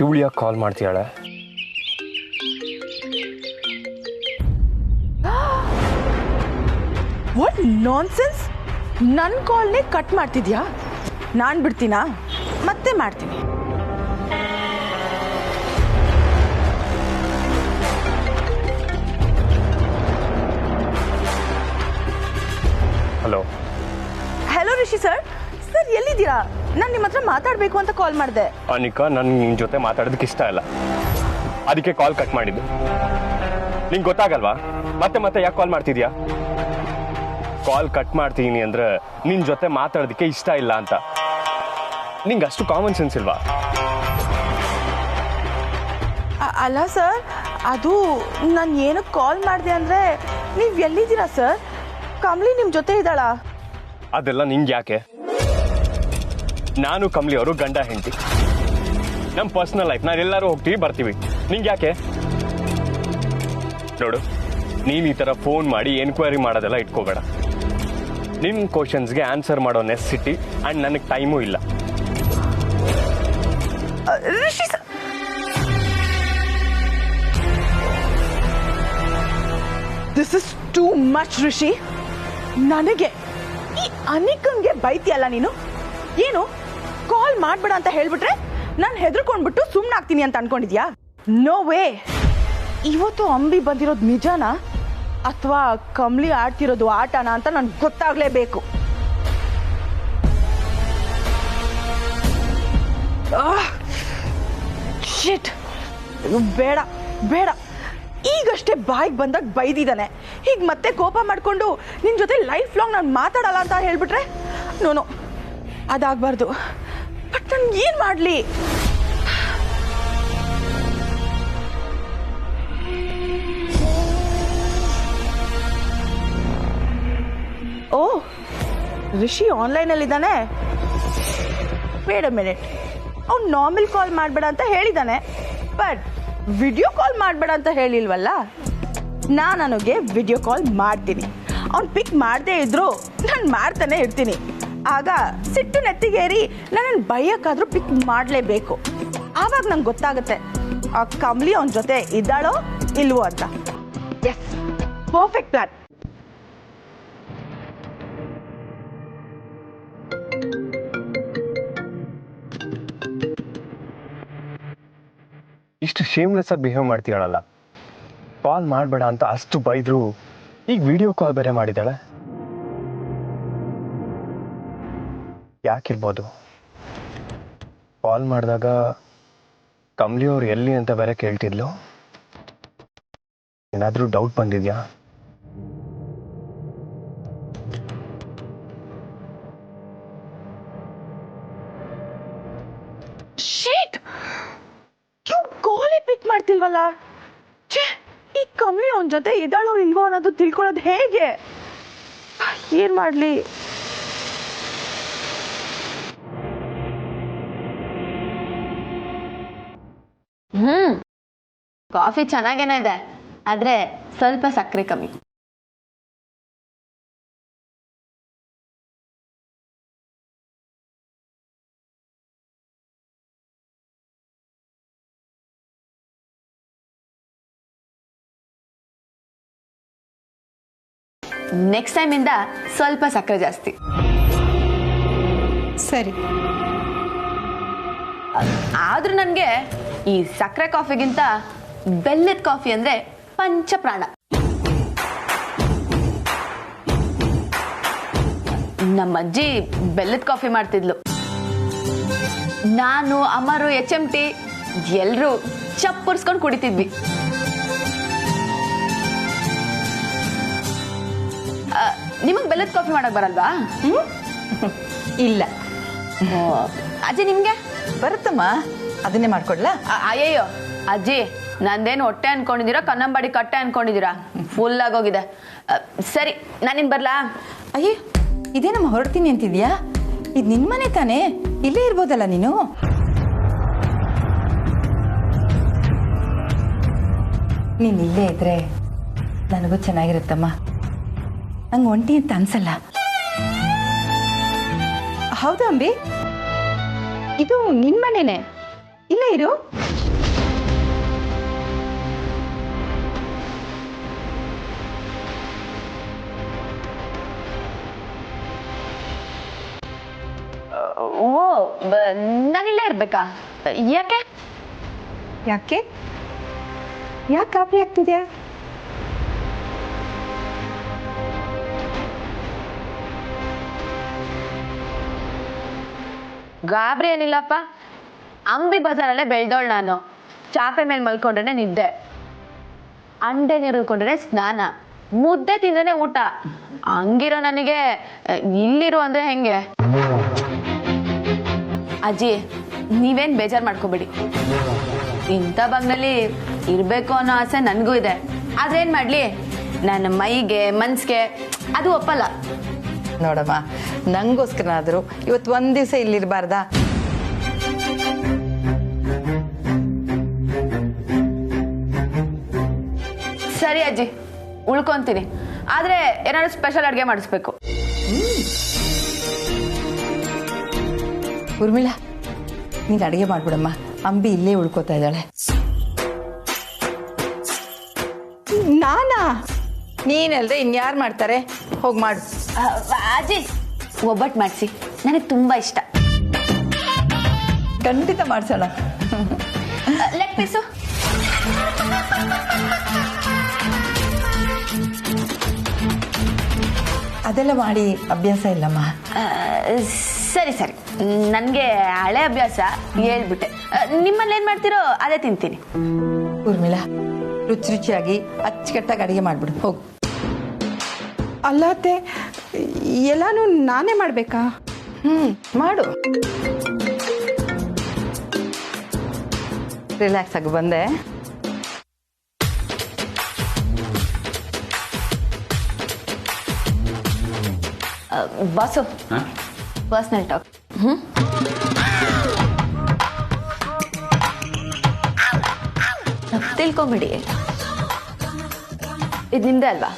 ಇವಳು ಯಾಕೆ ಕಾಲ್ ಮಾಡ್ತೀಯಾಳೆ? What nonsense! ನನ್ನ ಕಾಲ್ನೇ ಕಟ್ ಮಾಡ್ತಿದ್ಯಾ? ನಾನು ಬಿಡ್ತೀನಾ? ಮತ್ತೆ ಮಾಡ್ತೀನಿ. Hello hello Rishi sir. Sir ಎಲ್ಲಿದ್ದೀರಾ? ನಾನು ನಿಮ್ಮ ಹತ್ರ ಮಾತಾಡಬೇಕು ಅಂತ ಕಾಲ್ ಮಾಡಿದೆ. ಅನಿಕಾ, ನನ್ಗೆ ನಿನ್ನ ಜೊತೆ ಮಾತಾಡೋದಕ್ಕೆ ಇಷ್ಟ ಇಲ್ಲ, ಅದಕ್ಕೆ ಕಾಲ್ ಕಟ್ ಮಾಡಿದ್ದು. ನಿಂಗೆ ಗೊತ್ತಾಗಲ್ವಾ ಮತ್ತೆ ಮತ್ತೆ ಯಾಕೆ ಕಾಲ್ ಮಾಡ್ತಿದ್ಯಾ? ಕಾಲ್ ಕಟ್ ಮಾಡ್ತೀನಿ ಅಂದ್ರೆ ನಿನ್ನ ಜೊತೆ ಮಾತಾಡೋದಕ್ಕೆ ಇಷ್ಟ ಇಲ್ಲ ಅಂತ. ನಿಂಗೆ ಅಷ್ಟು ಕಾಮನ್ ಸೆನ್ಸ್ ಇಲ್ವಾ? ಅಲ್ಲ ಸರ್, ಅದು ನಾನು ಏನಕ್ಕೆ ಕಾಲ್ ಮಾಡಿದೆ ಅಂದರೆ, ನೀವು ಎಲ್ಲಿದ್ದೀರಾ ಸರ್? ಕಮಲಿ ನಿಮ್ಮ ಜೊತೆ ಇದ್ದಾಳಾ? ಅದೆಲ್ಲ ನಿಂಗೆ ಯಾಕೆ? ನಾನು ಕಮಲಿ ಅವರು ಗಂಡ ಹೆಂಡತಿ, ನಮ್ಮ ಪರ್ಸನಲ್ ಲೈಫ್ ನಾವೆಲ್ಲರೂ ಹೋಗ್ತೀವಿ ಬರ್ತೀವಿ. ನಿಂಗೆ ಯಾಕೆ? ನೋಡು, ನೀನು ಈ ಥರ ಫೋನ್ ಮಾಡಿ ಎನ್ಕ್ವೈರಿ ಮಾಡೋದೆಲ್ಲ ಇಟ್ಕೋಬೇಡ. ನಿಮ್ಮ ಕ್ವಶನ್ಸ್ಗೆ ಆನ್ಸರ್ ಮಾಡೋ ನೆಸೆಸಿಟಿ ಆ್ಯಂಡ್ ನನಗೆ ಟೈಮೂ ಇಲ್ಲ. Rishi sir, this is too much Rishi. ನನಗೆ ಈ ಅನಿಕಂಗೆ ಬೈತಿಯಲ್ಲ ನೀನು? ಏನು ಕಾಲ್ ಮಾಡ್ಬೇಡ ಅಂತ ಹೇಳ್ಬಿಟ್ರೆ ನಾನು ಹೆದರ್ಕೊಂಡ್ಬಿಟ್ಟು ಸುಮ್ಮನಾಗ್ತೀನಿ ಅಂತ ಅನ್ಕೊಂಡಿದ್ಯಾ? No way. ಇವತ್ತು ಅಂಬಿ ಬಂದಿರೋದು ನಿಜನಾ ಅಥವಾ ಕಮಲಿ ಆಡ್ತಿರೋದು ಆಟನಾ ಅಂತ ನನ್ಗೆ ಗೊತ್ತಾಗ್ಲೇಬೇಕು. ಶಿಟ್, ಬೇಡ ಬೇಡ. ಈಗಷ್ಟೇ ಬಾಯಿಗೆ ಬಂದಾಗ ಬೈದಿದ್ದಾನೆ, ಈಗ ಮತ್ತೆ ಕೋಪ ಮಾಡಿಕೊಂಡು ನಿನ್ನ ಜೊತೆ ಲೈಫ್ ಲಾಂಗ್ ನಾನು ಮಾತಾಡಲ್ಲ ಅಂತ ಹೇಳ್ಬಿಟ್ರೆ ನೋನು, ಅದಾಗಬಾರ್ದು. ಬಟ್ ನಾನು ಏನು ಮಾಡಲಿ? ಓ, ರಿಷಿ ಆನ್ಲೈನಲ್ಲಿದ್ದಾನೆ. ವೇಟ್ ಅ ಮಿನಿಟ್, ಅವ್ನು ನಾರ್ಮಲ್ ಕಾಲ್ ಮಾಡಬೇಡ ಅಂತ ಹೇಳಿದ್ದಾನೆ, ಬಟ್ ವಿಡಿಯೋ ಕಾಲ್ ಮಾಡಬೇಡ ಅಂತ ಹೇಳಿಲ್ವಲ್ಲ? ನಾನು ಅವನಿಗೆ ವಿಡಿಯೋ ಕಾಲ್ ಮಾಡ್ತೀನಿ. ಅವ್ನು ಪಿಕ್ ಮಾಡದೇ ಇದ್ರು ನಾನು ಮಾಡ್ತಾನೆ ಇರ್ತೀನಿ. ಆಗ ಸಿಟ್ಟು ನೆತ್ತಿಗೇರಿ ನನ್ನನ್ನು ಬೈಯಕ್ಕಾದ್ರೂ ಪಿಕ್ ಮಾಡಲೇಬೇಕು. ಆವಾಗ ನಂಗೆ ಗೊತ್ತಾಗುತ್ತೆ ಆ ಕಮಲಿ ಅವನ ಜೊತೆ ಇದ್ದಾಳೋ ಇಲ್ವೋ ಅಂತ. Yes, perfect plan. ಇಷ್ಟು ಶೇಮ್ಲೆಸ್ ಆಗಿ ಬಿಹೇವ್ ಮಾಡ್ತೀಯಲ್ಲ. ಕಾಲ್ ಮಾಡಬೇಡ ಅಂತ ಅಷ್ಟು ಬೈದ್ರು ಈಗ ವಿಡಿಯೋ ಕಾಲ್ ಬೇರೆ ಮಾಡಿದ್ದಾಳೆ. ಯಾಕಿರ್ಬೋದು? ಕಾಲ್ ಮಾಡಿದಾಗ ಕಮಲಿ ಅವ್ರು ಎಲ್ಲಿ ಅಂತ ಬೇರೆ ಕೇಳ್ತಿದ್ಲು. ಏನಾದರೂ ಡೌಟ್ ಬಂದಿದ್ಯಾ? ಶೀಟ್, ಕಾಲೇ ಪಿಕ್ ಮಾಡ್ತಿಲ್ವಲ್ಲ? ಛೇ, ಈ ಕಮಲಿ ಅವನ ಜೊತೆ ಇದ್ದಾಳೋ ಇಲ್ವೋ ಅನ್ನೋದು ತಿಳ್ಕೊಳ್ಳೋದು ಹೇಗೆ? ಏನ್ ಮಾಡ್ಲಿ? ಕಾಫಿ ಚೆನ್ನಾಗೇನೆ ಇದೆ, ಆದ್ರೆ ಸ್ವಲ್ಪ ಸಕ್ಕರೆ ಕಮ್ಮಿ. ನೆಕ್ಸ್ಟ್ ಟೈಮ್ ಇಂದ ಸ್ವಲ್ಪ ಸಕ್ಕರೆ ಜಾಸ್ತಿ. ಸರಿ. ಆದ್ರೂ ನನಗೆ ಈ ಸಕ್ಕರೆ ಕಾಫಿಗಿಂತ ಬೆಲ್ಲದ ಕಾಫಿ ಅಂದ್ರೆ ಪಂಚಪ್ರಾಣ. ನಮ್ಮ ಅಜ್ಜಿ ಬೆಲ್ಲದ ಕಾಫಿ ಮಾಡ್ತಿದ್ಲು. ನಾನು, ಅಮ್ಮರು, HMT ಎಲ್ಲರೂ ಚಪ್ಪರ್ಸ್ಕೊಂಡು ಕುಡಿತಿದ್ವಿ. ನಿಮಗೆ ಬೆಲ್ಲದ ಕಾಫಿ ಮಾಡಕ್ ಬರಲ್ವಾ? ಇಲ್ಲ. ಅಜ್ಜಿ ನಿಮ್ಗೆ ಬರುತ್ತಮ್ಮ, ಅದನ್ನೇ ಮಾಡ್ಕೊಡ್ಲಾ? ಅಯ್ಯಯ್ಯೋ ಅಜ್ಜಿ, ನಂದೇನು ಹೊಟ್ಟೆ ಅನ್ಕೊಂಡಿದ್ದೀರಾ ಕನ್ನಂಬಾಡಿ ಕಟ್ಟೆ ಅನ್ಕೊಂಡಿದ್ದೀರಾ? ಫುಲ್ ಆಗೋಗಿದೆ. ಸರಿ, ನಾನಿನ್ ಬರ್ಲಾ? ಅಯ್ಯೋ, ಇದೇನಮ್ಮ ಹೊರಡ್ತೀನಿ ಅಂತಿದ್ಯಾ? ಇದು ನಿನ್ ಮನೆ ತಾನೇ, ಇಲ್ಲೇ ಇರ್ಬೋದಲ್ಲ ನೀನು? ನೀನ್ ಇಲ್ಲೇ ಇದ್ರೆ ನನಗೂ ಚೆನ್ನಾಗಿರುತ್ತಮ್ಮ. ನಂಗೆ ಒಂಟಿ ಅಂತ ಅನ್ಸಲ್ಲ. ಹೌದಾ ಅಂಬಿ? ಇದು ನಿನ್ ಮನೆನೇ? ಇಲ್ಲೇ ಇರು. ಓ ನಾನಿಲ್ಲೇ ಇರ್ಬೇಕಾ? ಯಾಕೆ? ಯಾಕೆ ಗಾಬರಿ ಆಗ್ತಿದ್ಯಾ? ಗಾಬರಿ ಏನಿಲ್ಲಪ್ಪ. ಅಂಬಿ ಬಜಾರಲ್ಲೇ ಬೆಳ್ದೋಳು ನಾನು. ಚಾಪೆ ಮೇಲೆ ಮಲ್ಕೊಂಡ್ರೆ ನಿದ್ದೆ, ಅಂಡೆ ನೀರು ಹಿಡ್ಕೊಂಡ್ರೆ ಸ್ನಾನ, ಮುದ್ದೆ ತಿಂದ್ರೆ ಊಟ. ಹಂಗಿರೋ ನನಗೆ ಇಲ್ಲಿರು ಅಂದ್ರೆ ಹೆಂಗೆ? ಅಜ್ಜಿ, ನೀವೇನ್ ಬೇಜಾರು ಮಾಡ್ಕೋಬೇಡಿ. ಇಂಥ ಬಂಗ್ನಲ್ಲಿ ಇರ್ಬೇಕು ಅನ್ನೋ ಆಸೆ ನನಗೂ ಇದೆ. ಆದ್ರೆ ಏನ್ ಮಾಡ್ಲಿ, ನನ್ನ ಮೈಗೆ ಮನ್ಸ್ಗೆ ಅದು ಒಪ್ಪಲ್ಲ. ನೋಡಮ್ಮ, ನಂಗೋಸ್ಕರನಾದ್ರು ಇವತ್ತು ಒಂದ್ ದಿವಸ ಇಲ್ಲಿರ್ಬಾರ್ದಾ? ಸರಿ ಅಜ್ಜಿ, ಉಳ್ಕೊಂತೀನಿ. ಆದ್ರೆ ಏನಾದ್ರು ಸ್ಪೆಷಲ್ ಅಡ್ಗೆ ಮಾಡಿಸ್ಬೇಕು. ಉರ್ಮಿಳಾ, ನೀನ್ ಅಡಿಗೆ ಮಾಡ್ಬಿಡಮ್ಮ. ಅಂಬಿ ಇಲ್ಲೇ ಉಳ್ಕೋತಾ ಇದ್ದಾಳೆ. ನಾನಾ? ನೀನಲ್ದೆ ಇನ್ಯಾರು ಮಾಡ್ತಾರೆ? ಹೋಗ್ ಮಾಡು. ಅಜ್ಜಿ, ಒಬ್ಬಟ್ಟು ಮಾಡಿಸಿ, ನನಗೆ ತುಂಬಾ ಇಷ್ಟ. ಖಂಡಿತ ಮಾಡ್ಸೋಣ. Leg piece. ಅದೆಲ್ಲ ಮಾಡಿ ಅಭ್ಯಾಸ ಇಲ್ಲಮ್ಮ. ಸರಿ ಸರಿ, ನನಗೆ ಹಳೆ ಅಭ್ಯಾಸ, ಹೇಳ್ಬಿಟ್ಟೆ. ನಿಮ್ಮಲ್ಲಿ ಏನ್ ಮಾಡ್ತೀರೋ ಅದೇ ತಿಂತೀನಿ. ಉರ್ಮಿಳಾ, ರುಚಿ ರುಚಿಯಾಗಿ ಅಚ್ಚುಕಟ್ಟಾಗಿ ಅಡಿಗೆ ಮಾಡ್ಬಿಡು. ಹೋಗು. ಅಲ್ಲತ್ತೆ, ಎಲ್ಲಾನು ನಾನೇ ಮಾಡ್ಬೇಕಾ? ಮಾಡು. ರಿಲ್ಯಾಕ್ಸ್ ಆಗಿ ಬಂದೆ. Boss, personal talk. ತಿಳ್ಕೊಂಬಿಡಿ, ಇದು ನಿಮ್ದೇ ಅಲ್ವಾ?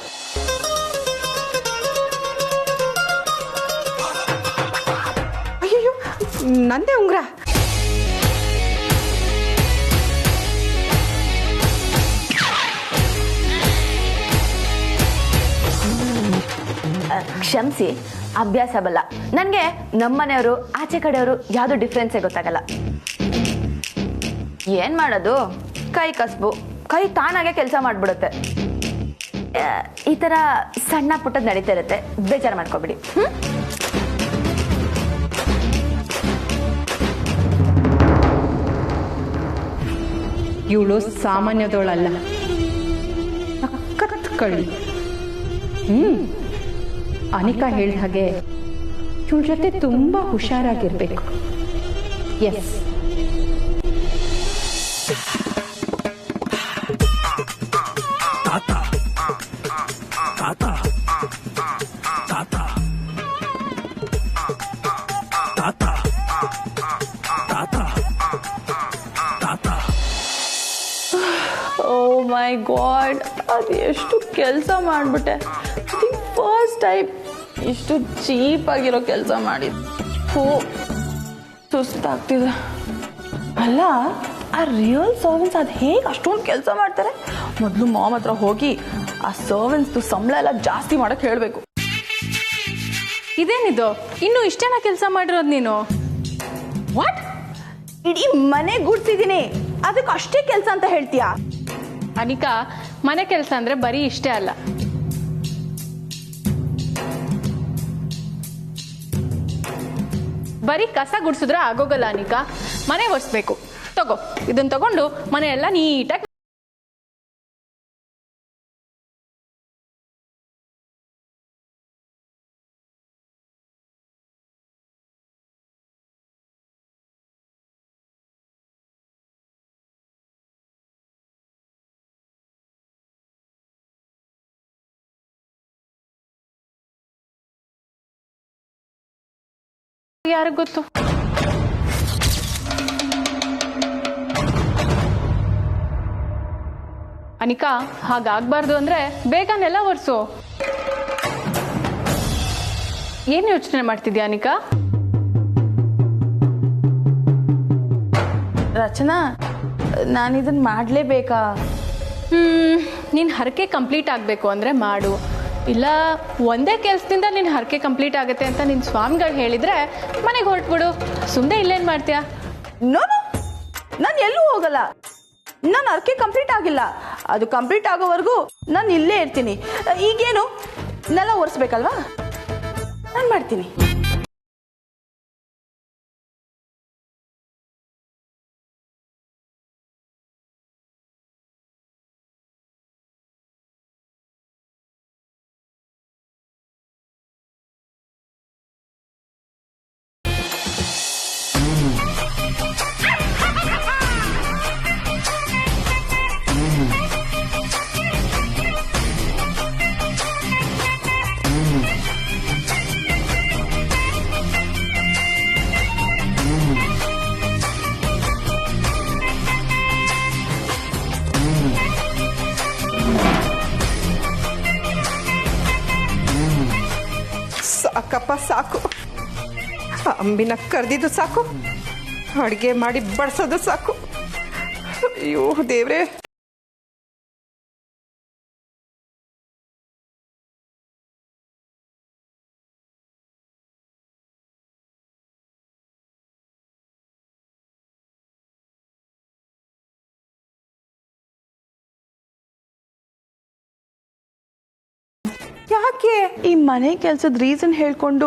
ಅಯ್ಯೋ, ನಂದೇ ಉಂಗ್ರ. ಕ್ಷಮಿಸಿ, ಅಭ್ಯಾಸ ಬಲ್ಲ. ನನಗೆ ನಮ್ಮನೆಯವರು ಆಚೆ ಕಡೆಯವರು ಯಾವುದು ಡಿಫ್ರೆನ್ಸೇ ಗೊತ್ತಾಗಲ್ಲ. ಏನ್ ಮಾಡೋದು, ಕೈ ಕಸ್ಬು, ಕೈ ತಾನಾಗೆ ಕೆಲಸ ಮಾಡ್ಬಿಡುತ್ತೆ. ಈ ತರ ಸಣ್ಣ ಪುಟ್ಟದ್ ನಡೀತಾ ಇರುತ್ತೆ, ಬೇಜಾರು ಮಾಡ್ಕೊಬಿಡಿ. ಇವಳು ಸಾಮಾನ್ಯದವಳಲ್ಲ, ಸಖತ್ ಕಳ್ಳಿ. ಅನಿಕಾ ಹೇಳಿದ ಹಾಗೆ ಇವಳ ಜೊತೆ ತುಂಬಾ ಹುಷಾರಾಗಿರ್ಬೇಕು. ಎಸ್, ಓ ಮೈ ಗಾಡ್, ಅದು ಎಷ್ಟು ಕೆಲಸ ಮಾಡಿಬಿಟ್ಟೆ. ಫಸ್ಟ್ ಟೈಮ್ ಇಷ್ಟು ಚೀಪ್ ಆಗಿರೋ ಕೆಲಸ ಮಾಡಿದ್ದು. ಸುಸ್ತಾಗ್ತಿದೆ. ಅಲ್ಲ, ಆ ರಿಯಲ್ ಸರ್ವೆಂಟ್ಸ್ ಅದು ಹೇಗೆ ಅಷ್ಟೊಂದು ಕೆಲಸ ಮಾಡ್ತಾರೆ? ಮೊದಲು ಮಾಮ್ ಹತ್ರ ಹೋಗಿ ಆ ಸರ್ವೆಂಟ್ಸ್ದು ಸಂಬಳ ಎಲ್ಲ ಜಾಸ್ತಿ ಮಾಡಕ್ಕೆ ಹೇಳಬೇಕು. ಇದೇನಿದು, ಇನ್ನು ಇಷ್ಟೇನ ಕೆಲಸ ಮಾಡಿರೋದು ನೀನು? ವಾಟ್? ಇಡೀ ಮನೆ ಗುಡ್ಸಿದ್ದೀನಿ, ಅದಕ್ಕೆ ಅಷ್ಟೇ ಕೆಲಸ ಅಂತ ಹೇಳ್ತೀಯಾ? ಅನಿಕಾ, ಮನೆ ಕೆಲಸ ಅಂದ್ರೆ ಬರೀ ಇಷ್ಟೇ ಅಲ್ಲ. ಬರೀ ಕಸ ಗುಡ್ಸಿದ್ರೆ ಆಗೋಗಲ್ಲ ಅನಿಕಾ, ಮನೆ ಒರೆಸ್ಬೇಕು. ತಗೋ, ಇದನ್ನ ತಗೊಂಡು ಮನೆ ಎಲ್ಲ ನೀಟಾಗಿ. ಯಾರಿಗ್ ಗೊತ್ತು? ಅನಿಕಾ, ಹಾಗಾಗ್ಬಾರ್ದು ಅಂದ್ರೆ ಬೇಗನೆಲ್ಲ ಒರ್ಸು. ಏನ್ ಯೋಚನೆ ಮಾಡ್ತಿದ್ಯಾ ಅನಿಕಾ? ರಚನಾ, ನಾನಿದನ್ನು ಮಾಡಲೇಬೇಕಾ? ನಿನ್ ಹರಕೆ ಕಂಪ್ಲೀಟ್ ಆಗ್ಬೇಕು ಅಂದ್ರೆ ಮಾಡು. ಇಲ್ಲ ಒಂದೇ ಕೆಲಸದಿಂದ ನಿನ್ನ ಹರಕೆ ಕಂಪ್ಲೀಟ್ ಆಗುತ್ತೆ ಅಂತ ನಿನ್ನ ಸ್ವಾಮಿಗಳು ಹೇಳಿದರೆ ಮನೆಗೆ ಹೊರಟ್ಬಿಡು. ಸುಮ್ಮನೆ ಇಲ್ಲೇನು ಮಾಡ್ತೀಯಾ? ನೋ ನಾನು ಎಲ್ಲೂ ಹೋಗಲ್ಲ. ನಾನು ಅರ್ಕೆ ಕಂಪ್ಲೀಟ್ ಆಗಿಲ್ಲ. ಅದು ಕಂಪ್ಲೀಟ್ ಆಗೋವರೆಗೂ ನಾನು ಇಲ್ಲೇ ಇರ್ತೀನಿ. ಈಗೇನು ನೆಲ ಒರೆಸ್ಬೇಕಲ್ವಾ, ನಾನು ಮಾಡ್ತೀನಿ. ಸಾಕಪ್ಪ ಸಾಕು. ಅಂಬಿನ ಕರೆದಿದ್ದು ಸಾಕು, ಅಡುಗೆ ಮಾಡಿ ಬಡಿಸೋದು ಸಾಕು. ಅಯ್ಯೋ ದೇವ್ರೆ. ಯಾಕೆ ಈ ಮನೆ ಕೆಲಸದ ರೀಸನ್ ಹೇಳ್ಕೊಂಡು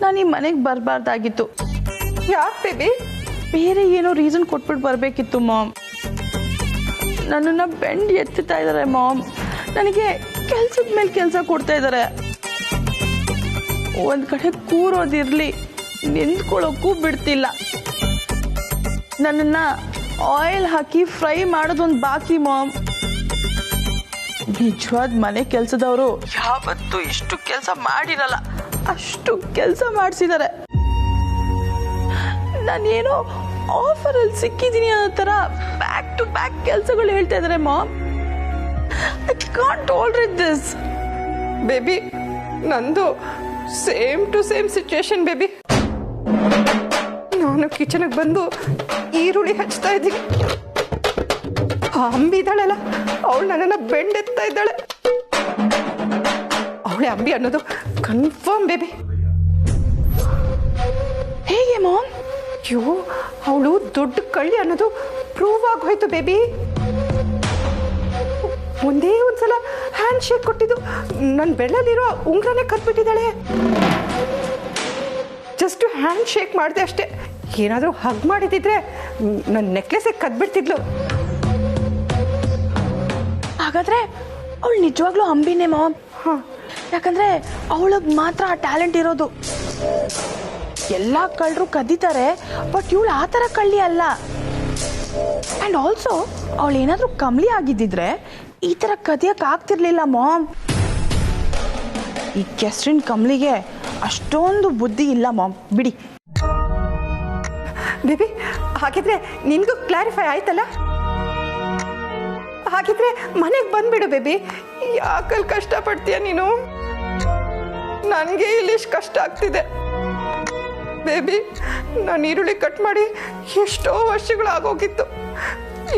ನಾನು ಈ ಮನೆಗೆ ಬರಬಾರ್ದಾಗಿತ್ತು. ಯಾಕೆ ಬೇಬಿ? ಬೇರೆ ಏನೋ ರೀಸನ್ ಕೊಟ್ಬಿಟ್ಟು ಬರಬೇಕಿತ್ತು ಮಾಮ್. ನನ್ನನ್ನು ಬೆಂಡ್ ಎತ್ತುತ್ತಾ ಇದ್ದಾರೆ ಮಾಮ್. ನನಗೆ ಕೆಲಸದ ಮೇಲೆ ಕೆಲಸ ಕೊಡ್ತಾ ಇದ್ದಾರೆ. ಒಂದು ಕಡೆ ಕೂರೋದಿರಲಿ, ನಿಂತ್ಕೊಳ್ಳೋಕ್ಕೂ ಬಿಡ್ತಿಲ್ಲ. ನನ್ನನ್ನು ಆಯಿಲ್ ಹಾಕಿ ಫ್ರೈ ಮಾಡೋದೊಂದು ಬಾಕಿ ಮಾಮ್. ನಿಜವಾದ ಮನೆ ಕೆಲಸದವರು ಯಾವತ್ತೂ ಇಷ್ಟು ಕೆಲಸ ಮಾಡಿರಲ್ಲ, ಅಷ್ಟು ಕೆಲಸ ಮಾಡಿಸಿದ್ದಾರೆ. ನಾನೇನೋ ಆಫರಲ್ಲಿ ಸಿಕ್ಕಿದ್ದೀನಿ ಅನ್ನೋ ಥರ ಬ್ಯಾಕ್ ಟು ಬ್ಯಾಕ್ ಕೆಲಸಗಳು ಹೇಳ್ತಾ ಇದ್ದಾರೆ mom. I can't tolerate this. Baby, ನಂದು same to same situation baby. ನಾನು ಕಿಚನ್ಗೆ ಬಂದು ಈರುಳ್ಳಿ ಹಚ್ತಾ ಇದ್ದೀನಿ. ಅಂಬಿ ಇದ್ದಾಳಲ್ಲ, ಅವಳು ನನ್ನನ್ನು ಬೆಂಡೆತ್ತಾ ಇದ್ದಾಳೆ. ಅವಳೆ ಅಂಬಿ ಅನ್ನೋದು ಕನ್ಫರ್ಮ್ ಬೇಬಿ. ಹೇಗೆ ಮಾಮ್? ಅಯ್ಯೋ, ಅವಳು ದೊಡ್ಡ ಕಳ್ಳಿ ಅನ್ನೋದು ಪ್ರೂವ್ ಆಗೋಯ್ತು ಬೇಬಿ. ಒಂದೇ ಒಂದ್ಸಲ ಹ್ಯಾಂಡ್ ಶೇಕ್ ಕೊಟ್ಟಿದ್ದು ನನ್ನ ಬೆಳ್ಳಲ್ಲಿರೋ ಉಂಗ್ರನೇ ಕದ್ಬಿಟ್ಟಿದ್ದಾಳೆ. ಜಸ್ಟ್ ಹ್ಯಾಂಡ್ ಶೇಕ್ ಮಾಡಿದೆ ಅಷ್ಟೇ. ಏನಾದರೂ ಹಗ್ ಮಾಡಿದಿದ್ರೆ ನನ್ನ ನೆಕ್ಲೆಸ್ಗೆ ಕದ್ಬಿಡ್ತಿದ್ಲು. ಹಾಗಾದ್ರೆ ಅವಳು ನಿಜವಾಗ್ಲೂ ಅಂಬಿನೇ ಮಾಮ್. ಯಾಕಂದ್ರೆ ಅವಳಿಗೆ ಮಾತ್ರ ಆ ಟ್ಯಾಲೆಂಟ್ ಇರೋದು. ಎಲ್ಲ ಕಳ್ಳರು ಕದೀತಾರೆ, ಬಟ್ ಇವಳು ಆ ಥರ ಕಳ್ಳಿ ಅಲ್ಲ. ಆ್ಯಂಡ್ ಆಲ್ಸೋ ಅವಳು ಏನಾದರೂ ಕಮ್ಲಿ ಆಗಿದ್ದಿದ್ರೆ ಈ ಥರ ಕದಿಯಕ್ಕೆ ಆಗ್ತಿರ್ಲಿಲ್ಲ ಮಾಮ್. ಈ ಕೆಸ್ರಿನ್ ಕಮ್ಲಿಗೆ ಅಷ್ಟೊಂದು ಬುದ್ಧಿ ಇಲ್ಲ ಮಾಮ್, ಬಿಡಿ. ಬೇಬಿ, ಹಾಗಿದ್ರೆ ನಿನಗೂ ಕ್ಲಾರಿಫೈ ಆಯ್ತಲ್ಲ? ಹಾಗಿದ್ರೆ ಮನೆಗೆ ಬಂದ್ಬಿಡು ಬೇಬಿ. ಯಾಕಲ್ಲಿ ಕಷ್ಟಪಡ್ತೀಯ ನೀನು? ನನಗೆ ಇಲ್ಲಿ ಇಷ್ಟು ಕಷ್ಟ ಆಗ್ತಿದೆ ಬೇಬಿ. ನಾನು ಈರುಳ್ಳಿ ಕಟ್ ಮಾಡಿ ಎಷ್ಟೋ ವರ್ಷಗಳಾಗೋಗಿತ್ತು.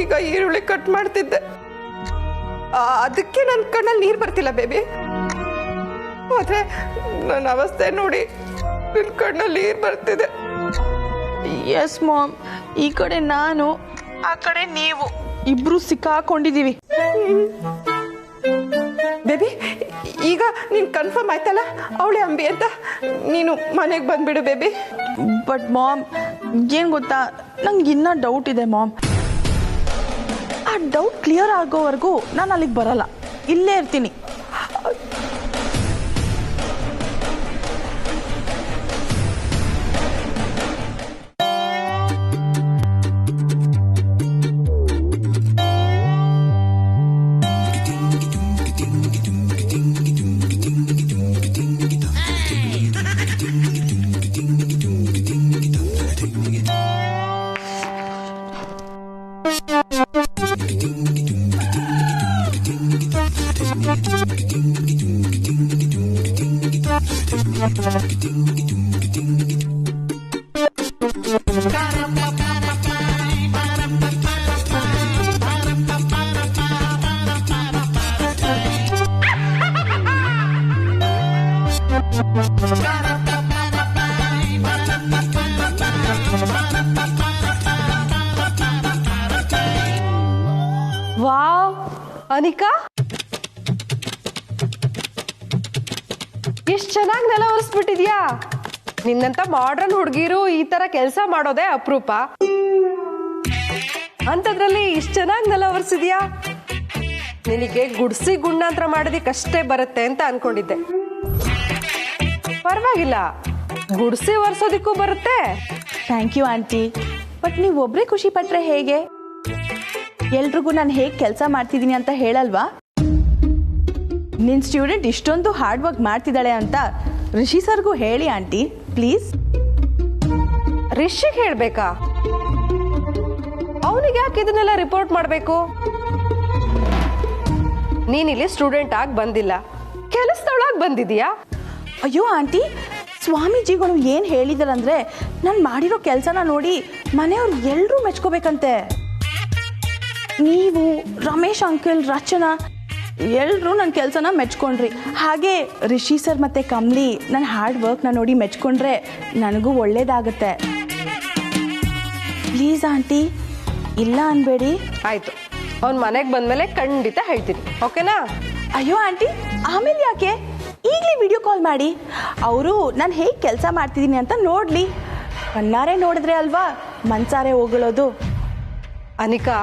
ಈಗ ಈರುಳ್ಳಿ ಕಟ್ ಮಾಡ್ತಿದ್ದೆ, ಅದಕ್ಕೆ ನನ್ನ ಕಣ್ಣಲ್ಲಿ ನೀರು ಬರ್ತಿಲ್ಲ ಬೇಬಿ. ಆದರೆ ನನ್ನ ಅವಸ್ಥೆ ನೋಡಿ ನನ್ನ ಕಣ್ಣಲ್ಲಿ ನೀರು ಬರ್ತಿದೆ. ಎಸ್ ಮಾಮ್, ಈ ಕಡೆ ನಾನು, ಆ ಕಡೆ ನೀವು ಇಬ್ರು ಸಿಕ್ಕಾಕೊಂಡಿದ್ದೀವಿ. ಬೇಬಿ, ಈಗ ನೀನು ಕನ್ಫರ್ಮ್ ಆಯ್ತಲ್ಲ ಅವಳೆ ಅಂಬಿ ಅಂತ? ನೀನು ಮನೆಗೆ ಬಂದ್ಬಿಡು ಬೇಬಿ. ಬಟ್ ಮಾಮ್, ಏನು ಗೊತ್ತಾ, ನಂಗೆ ಇನ್ನೂ ಡೌಟ್ ಇದೆ ಮಾಮ್. ಆ ಡೌಟ್ ಕ್ಲಿಯರ್ ಆಗೋವರೆಗೂ ನಾನು ಅಲ್ಲಿಗೆ ಬರಲ್ಲ, ಇಲ್ಲೇ ಇರ್ತೀನಿ. ವಾವ್ ಅನಿಕಾ, ಎಷ್ಟು ಚೆನ್ನಾಗಿ ನೆಲ ಒರೆಸ್ಬಿಟ್ಟಿದ್ಯಾ. ನಿನ್ನಂತ ಮಾಡ್ರನ್ ಹುಡುಗಿರು ಈ ತರ ಕೆಲಸ ಮಾಡೋದೇ ಅಪರೂಪ. ಅಂಥದ್ರಲ್ಲಿ ಇಷ್ಟು ಚೆನ್ನಾಗಿ ನೆಲ ಒರೆಸಿದ್ಯಾ. ನಿನಗೆ ಗುಡ್ಸಿ ಗುಂಡಾಂತರ ಮಾಡೋದಕ್ಕಷ್ಟೇ ಬರುತ್ತೆ ಅಂತ ಅನ್ಕೊಂಡಿದ್ದೆ. ಪರವಾಗಿಲ್ಲ, ಗುಡ್ಸಿ ಒರೆಸೋದಿಕ್ಕೂ ಬರುತ್ತೆ. Thank you aunty. ಬಟ್ ನೀವು ಒಬ್ಬರೇ ಖುಷಿ ಪಟ್ರೆ ಹೇಗೆ? ಎಲ್ರಿಗೂ ನಾನು ಹೇಗೆ ಕೆಲಸ ಮಾಡ್ತಿದ್ದೀನಿ ಅಂತ ಹೇಳಲ್ವಾ? ನಿನ್ನ ಸ್ಟೂಡೆಂಟ್ ಇಷ್ಟೊಂದು ಹಾರ್ಡ್ ವರ್ಕ್ ಮಾಡ್ತಿದ್ದಾಳೆ ಅಂತ ರಿಷಿ ಸರ್ಗೂ ಹೇಳಿ ಆಂಟಿ ಪ್ಲೀಸ್. ರಿಷಿಗೆ ಹೇಳ್ಬೇಕಾ? ಅವನಿಗೆ ಯಾಕೆ ಇದನ್ನೆಲ್ಲ ರಿಪೋರ್ಟ್ ಮಾಡಬೇಕು? ನೀನಿಲ್ಲಿ ಸ್ಟೂಡೆಂಟ್ ಆಗಿ ಬಂದಿಲ್ಲ, ಕೆಲಸದೊಳಗೆ ಬಂದಿದೀಯಾ. ಅಯ್ಯೋ ಆಂಟಿ, ಸ್ವಾಮೀಜಿಗಳು ಏನು ಹೇಳಿದಾರಂದ್ರೆ ನಾನು ಮಾಡಿರೋ ಕೆಲಸನ ನೋಡಿ ಮನೆಯವ್ರು ಎಲ್ಲರೂ ಮೆಚ್ಕೋಬೇಕಂತೆ. ನೀವು, ರಮೇಶ್ ಅಂಕಲ್, ರಚನಾ ಎಲ್ಲರೂ ನನ್ನ ಕೆಲಸನ ಮೆಚ್ಕೊಂಡ್ರಿ. ಹಾಗೆ ರಿಷಿ ಸರ್ ಮತ್ತು ಕಮ್ಲಿ ನನ್ನ ಹಾರ್ಡ್ ವರ್ಕ್ನ ನೋಡಿ ಮೆಚ್ಕೊಂಡ್ರೆ ನನಗೂ ಒಳ್ಳೇದಾಗತ್ತೆ. ಪ್ಲೀಸ್ ಆಂಟಿ, ಇಲ್ಲ ಅನ್ಬೇಡಿ. ಆಯ್ತು, ಅವ್ನ ಮನೆಗೆ ಬಂದ್ಮೇಲೆ ಖಂಡಿತ ಹೇಳ್ತೀನಿ, ಓಕೆನಾ? ಅಯ್ಯೋ ಆಂಟಿ, ಆಮೇಲೆ ಯಾಕೆ? ಈಗಲೇ ವಿಡಿಯೋ ಕಾಲ್ ಮಾಡಿ. ಅವರು ನಾನು ಹೇಗೆ ಕೆಲಸ ಮಾಡ್ತಿದ್ದೀನಿ ಅಂತ ನೋಡಲಿ. ಕಣ್ಣಾರೆ ನೋಡಿದ್ರೆ ಅಲ್ವಾ ಮನ್ಸಾರೆ ಹೋಗಳೋದು. ಅನಿಕಾ,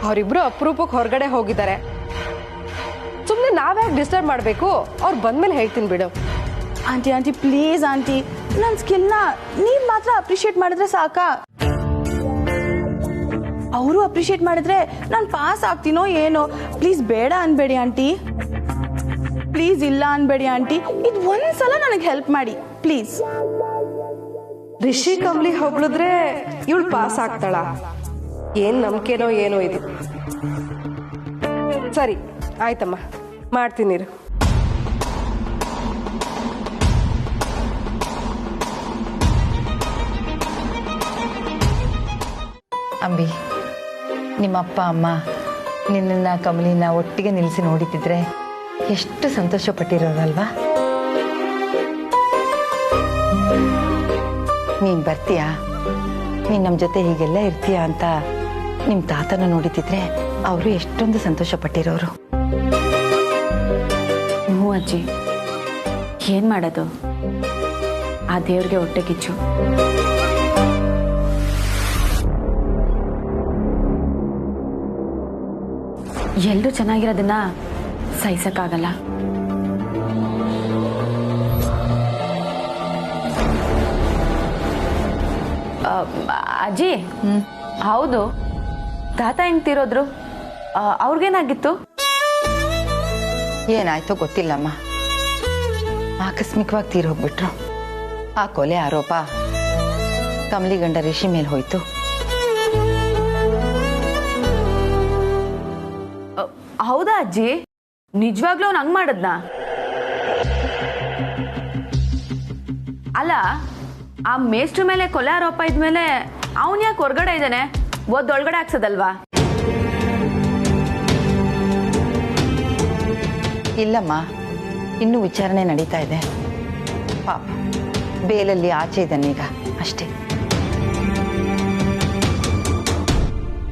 ಅವರಿಬ್ರು ಅಪರೂಪಕ್ಕೆ ಹೊರಗಡೆ ಹೋಗಿದ್ದಾರೆ. ಸುಮ್ಮನೆ ನಾವ್ಯಾಕೆ ಡಿಸ್ಟರ್ಬ್ ಮಾಡಬೇಕು? ಅವ್ರು ಬಂದ್ಮೇಲೆ ಹೇಳ್ತೀನಿ ಬಿಡು. ಆಂಟಿ ಆಂಟಿ ಪ್ಲೀಸ್ ಆಂಟಿ, ನನ್ನ ಸ್ಕಿಲ್ನ ನೀವು ಮಾತ್ರ ಅಪ್ರಿಷಿಯೇಟ್ ಮಾಡಿದ್ರೆ ಸಾಕಾ? ಅವರು ಅಪ್ರಿಷಿಯೇಟ್ ಮಾಡಿದ್ರೆ ನಾನು ಪಾಸ್ ಆಗ್ತೀನೋ ಏನೋ. ಪ್ಲೀಸ್ ಬೇಡ ಅನ್ಬೇಡಿ ಆಂಟಿ, ಪ್ಲೀಸ್ ಇಲ್ಲ ಅನ್ಬೇಡಿ ಆಂಟಿ. ಇದು ಒಂದ್ಸಲ ನನಗೆ ಹೆಲ್ಪ್ ಮಾಡಿ ಪ್ಲೀಸ್. ರಿಷಿ ಕಮ್ಲಿ ಹೊಗಳಿದ್ರೆ ಇವಳು ಪಾಸ್ ಆಗ್ತಾಳ? ಏನ್ ನಂಬಿಕೆನೋ ಏನೋ ಇದು. ಸರಿ ಆಯ್ತಮ್ಮ, ಮಾಡ್ತೀನಿ ಇರು. ಅಂಬಿ, ನಿಮ್ಮಪ್ಪ ಅಮ್ಮ ನಿನ್ನನ್ನು ಕಮಲಿನ ಒಟ್ಟಿಗೆ ನಿಲ್ಲಿಸಿ ನೋಡಿತಿದ್ರೆ ಎಷ್ಟು ಸಂತೋಷ ಪಟ್ಟಿರೋರಲ್ವಾ? ನೀನು ಬರ್ತೀಯಾ, ನೀನು ನಮ್ಮ ಜೊತೆ ಹೀಗೆಲ್ಲ ಇರ್ತೀಯಾ ಅಂತ ನಿಮ್ಮ ತಾತನ ನೋಡಿತಿದ್ರೆ ಅವರು ಎಷ್ಟೊಂದು ಸಂತೋಷ ಪಟ್ಟಿರೋರು. ಹ್ಞೂ ಅಜ್ಜಿ, ಏನು ಮಾಡೋದು, ಆ ದೇವ್ರಿಗೆ ಹೊಟ್ಟೆ ಕಿಚ್ಚು. ಎಲ್ಲರೂ ಚೆನ್ನಾಗಿರೋದನ್ನ ಸಹಿಸಕ್ಕಾಗಲ್ಲ. ಅಜ್ಜಿ, ಹೌದು, ತಾತ ಹೆಂಗ್ ತೀರೋದ್ರು? ಅವ್ರಿಗೇನಾಗಿತ್ತು? ಏನಾಯ್ತೋ ಗೊತ್ತಿಲ್ಲಮ್ಮ, ಆಕಸ್ಮಿಕವಾಗಿ ತೀರೋಗ್ಬಿಟ್ರು. ಆ ಕೊಲೆ ಆರೋಪ ಕಮಲಿ ಗಂಡ ರಿಷಿ ಮೇಲೆ ಹೋಯ್ತು. ಹೌದಾ ಅಜ್ಜಿ? ನಿಜವಾಗ್ಲೂ ಅವ್ನು ಹಂಗ್ ಮಾಡದ್ನ? ಅಲ್ಲ, ಆ ಮೇಷ್ಟ್ರ ಮೇಲೆ ಕೊಲೆ ಆರೋಪ ಇದ್ಮೇಲೆ ಅವನ್ ಯಾಕೆ ಹೊರಗಡೆ ಇದ್ದಾನೆ? ಒಳಗಡೆ ಹಾಕ್ಸದಲ್ವಾ? ಇಲ್ಲಮ್ಮ, ಇನ್ನೂ ವಿಚಾರಣೆ ನಡೀತಾ ಇದೆ. ಪಾಪ ಬೇಲಲ್ಲಿ ಆಚೆ ಇದ್ದಾನೀಗ ಅಷ್ಟೇ.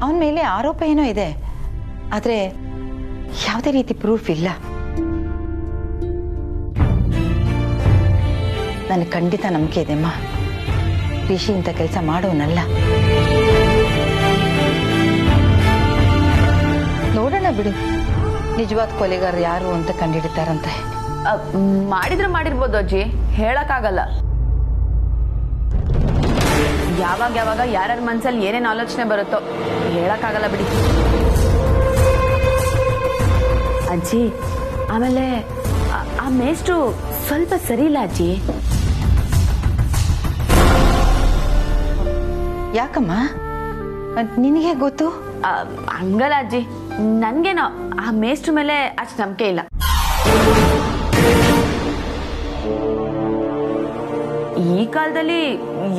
ಅವನ ಮೇಲೆ ಆರೋಪ ಏನೋ ಇದೆ, ಆದರೆ ಯಾವುದೇ ರೀತಿ ಪ್ರೂಫ್ ಇಲ್ಲ. ನನಗೆ ಖಂಡಿತ ನಂಬಿಕೆ ಇದೆಮ್ಮ, ರಿಷಿ ಇಂಥ ಕೆಲಸ ಮಾಡೋನಲ್ಲ. ನೋಡೋಣ ಬಿಡು, ನಿಜವಾದ ಕೊಲೆಗಾರ ಯಾರು ಅಂತ ಕಂಡುಹಿಡಿತಾರಂತೆ. ಮಾಡಿದ್ರೆ ಮಾಡಿರ್ಬೋದು ಅಜ್ಜಿ, ಹೇಳಕ್ಕಾಗಲ್ಲ. ಯಾವಾಗ ಯಾವಾಗ ಯಾರ್ಯಾರ ಮನ್ಸಲ್ಲಿ ಏನೇನು ಆಲೋಚನೆ ಬರುತ್ತೋ ಹೇಳಕ್ಕಾಗಲ್ಲ ಬಿಡಿ ಅಜ್ಜಿ. ಆಮೇಲೆ ಆ ಮೇಷ್ಟ್ರು ಸ್ವಲ್ಪ ಸರಿ ಇಲ್ಲ ಅಜ್ಜಿ. ಯಾಕಮ್ಮ, ನಿನಗೆ ಗೊತ್ತು? ಹಂಗಲ್ಲ ಅಜ್ಜಿ, ನನ್ಗೇನೋ ಆ ಮೇಷ್ಟ್ರ ಮೇಲೆ ಅಷ್ಟು ನಂಬಿಕೆ ಇಲ್ಲ. ಈ ಕಾಲದಲ್ಲಿ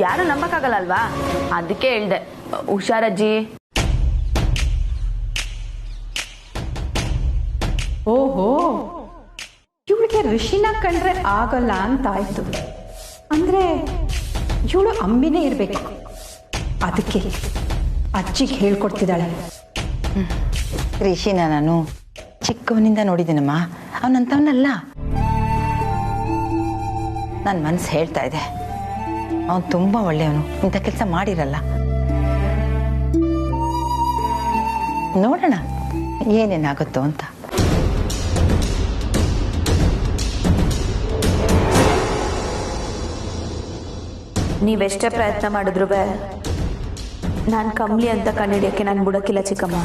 ಯಾರು ನಂಬಕ್ಕಾಗಲ್ಲ ಅಲ್ವಾ, ಅದಕ್ಕೆ ಹೇಳ್ದೆ. ಹುಷಾರಜ್ಜಿ. ಓಹೋ, ಇವಳಿಗೆ ಅವಳಿಗೆ ಋಷಿನ ಕಂಡ್ರೆ ಆಗಲ್ಲ ಅಂತಾಯ್ತು. ಅಂದರೆ ಇವಳು ಅಂಬಿನೇ ಇರಬೇಕು. ಅದಕ್ಕೆ ಅಜ್ಜಿಗೆ ಹೇಳ್ಕೊಡ್ತಿದ್ದಾಳೆ. ರಿಷಿನ ನಾನು ಚಿಕ್ಕವನಿಂದ ನೋಡಿದ್ದೀನಮ್ಮ. ಅವನಂತವನಲ್ಲ. ನನ್ನ ಮನಸ್ಸು ಹೇಳ್ತಾ ಇದೆ ಅವನು ತುಂಬ ಒಳ್ಳೆಯವನು, ಇಂಥ ಕೆಲಸ ಮಾಡಿರಲ್ಲ. ನೋಡೋಣ ಏನೇನಾಗುತ್ತೋ ಅಂತ. ನೀವೆಷ್ಟೇ ಪ್ರಯತ್ನ ಮಾಡಿದ್ರು ನಾನು ಕಂಬ್ಲಿ ಅಂತ ಕಂಡಿಡಿಯೋಕ್ಕೆ ನಾನು ಬಿಡೋಕ್ಕಿಲ್ಲ ಚಿಕ್ಕಮ್ಮ.